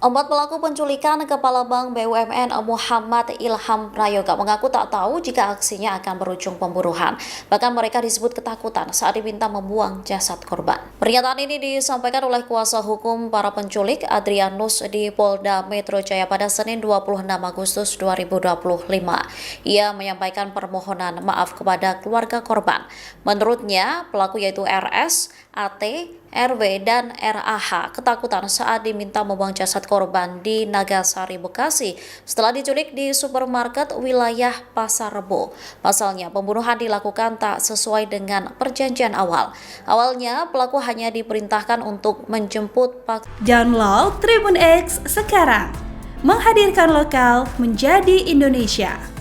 Empat pelaku penculikan Kepala Bank BUMN Muhammad Ilham Prayoga mengaku tak tahu jika aksinya akan berujung pembunuhan. Bahkan mereka disebut ketakutan saat diminta membuang jasad korban. Pernyataan ini disampaikan oleh kuasa hukum para penculik Adrianus di Polda Metro Jaya pada Senin 26 Agustus 2025. Ia menyampaikan permohonan maaf kepada keluarga korban. Menurutnya, pelaku yaitu RS, AT, RW, dan RAH ketakutan saat diminta membuang jasad korban di Nagasari, Bekasi setelah diculik di supermarket wilayah Pasar Rebo. Pasalnya, pembunuhan dilakukan tak sesuai dengan perjanjian awal. Awalnya, pelaku hanya diperintahkan untuk menjemput paksa. Download Tribun X sekarang, menghadirkan lokal menjadi Indonesia.